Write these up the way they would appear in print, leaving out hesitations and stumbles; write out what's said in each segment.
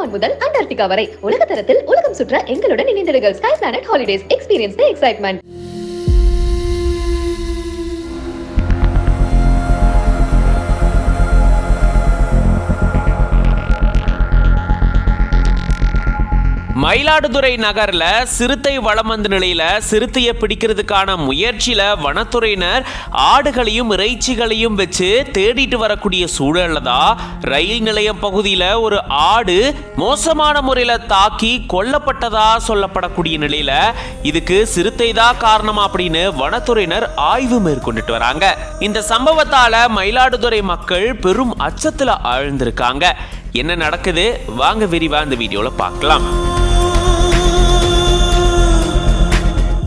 அந்தமான் முதல் அண்டார்டிகா வரை உலக தரத்தில் உலகம் சுற்ற எங்களுடன் இணைந்திடுங்கள். Sky planet holidays, experience the excitement. Mayiladuthurai நகர்ல சிறுத்தை வலம் வந்த நிலையில சிறுத்தையை பிடிக்கிறதுக்கான முயற்சியில வனத்துறையினர் ஆடுகளையும் இறைச்சிகளையும் வச்சு தேடிட்டு வரக்கூடிய சூழல்ல தான் ரயில் நிலையம் பகுதியில ஒரு ஆடு மோசமான முறையில தாக்கி கொல்லப்பட்டதா சொல்லப்படக்கூடிய நிலையில இதுக்கு சிறுத்தை தான் காரணம் அப்படின்னு வனத்துறையினர் ஆய்வு மேற்கொண்டுட்டு வராங்க. இந்த சம்பவத்தால மயிலாடுதுறை மக்கள் பெரும் அச்சத்துல ஆழ்ந்திருக்காங்க. என்ன நடக்குது வாங்க விரிவா இந்த வீடியோல பார்க்கலாம்.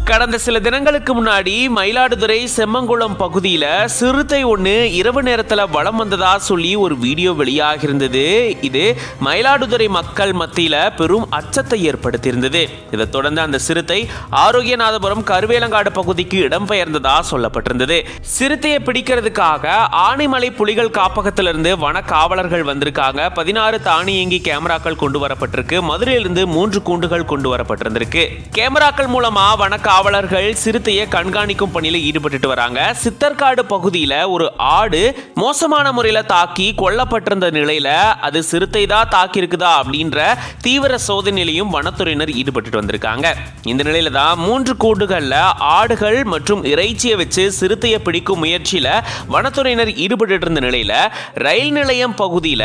கடந்த சில தினங்களுக்கு முன்னாடி மயிலாடுதுறை செம்மங்குளம் பகுதியில சிறுத்தை ஒன்று இரவு நேரத்தில் வலம் வந்ததா சொல்லி ஒரு வீடியோ வெளியாக இருந்தது. இது மயிலாடுதுறை மக்கள் மத்தியில பெரும் அச்சத்தை ஏற்படுத்தியிருந்தது. இதை தொடர்ந்து அந்த சிறுத்தை ஆரோக்கியநாதபுரம் கருவேலங்காடு பகுதிக்கு இடம்பெயர்ந்ததா சொல்லப்பட்டிருந்தது. சிறுத்தையை பிடிக்கிறதுக்காக ஆனைமலை புலிகள் காப்பகத்திலிருந்து வன காவலர்கள் வந்திருக்காங்க. 16 தானியங்கி கேமராக்கள் கொண்டு வரப்பட்டிருக்கு. மதுரையிலிருந்து 3 கூண்டுகள் கொண்டு வரப்பட்டிருந்திருக்கு. கேமராக்கள் மூலமா வன காவலர்கள் சிறுத்தையை கண்காணிக்கும் பணியில ஈடுபட்டு வராங்க. சித்தர்காடு பகுதியில ஒரு ஆடு மோசமான முறையில தாக்கி கொல்லப்பட்டிருந்த நிலையில அது சிறுத்தை தான் தாக்கி இருக்குதா அப்படின்ற தீவிர சோதனையிலையும் வனத்துறையினர் ஈடுபட்டு வந்திருக்காங்க. இந்த நிலையில தான் 3 கூண்டுகள்ல ஆடுகள் மற்றும் இறைச்சியை வச்சு சிறுத்தையை பிடிக்கும் முயற்சியில வனத்துறையினர் ஈடுபட்டு இருந்த நிலையில ரயில் நிலையம் பகுதியில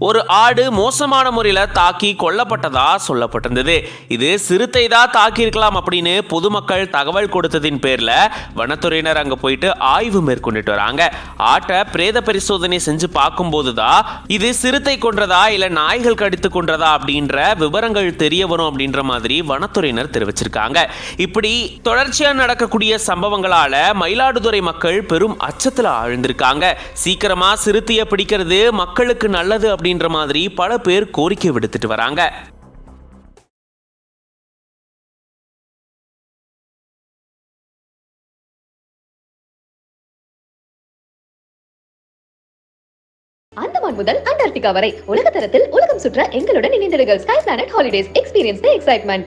ஒரு ஆடு மோசமான முறையில தாக்கி கொல்லப்பட்டதா சொல்லப்பட்டிருந்தது. இது சிறுத்தை தான் தாக்கி இருக்கலாம் அப்படின்னு பொதுமக்கள் தகவல் கொடுத்ததின் பேர்ல வனத்துறையினர் அங்க போயிட்டு ஆய்வு மேற்கொண்டுட்டு வராங்க. ஆட்டை பிரேத பரிசோதனை செஞ்சு பார்க்கும் போதுதான் இது சிறுத்தை கொன்றதா இல்ல நாய்கள் கடித்து கொன்றதா அப்படின்ற விவரங்கள் தெரிய வரும் அப்படின்ற மாதிரி வனத்துறையினர் தெரிவிச்சிருக்காங்க. இப்படி தொடர்ச்சியா நடக்கக்கூடிய சம்பவங்களால மயிலாடுதுறை மக்கள் பெரும் அச்சத்துல ஆழ்ந்திருக்காங்க. சீக்கிரமா சிறுத்தையை பிடிக்கிறது மக்களுக்கு நல்லது அப்படின்ற மாதிரி பல பேர் கோரிக்கை விடுத்துட்டு வராங்க. அந்தமான் முதல் அண்டார்டிகா வரை உலக தரத்தில் உலகம் சுற்ற எங்களுடன் இணைந்திடுங்கள். Sky planet holidays, experience the excitement.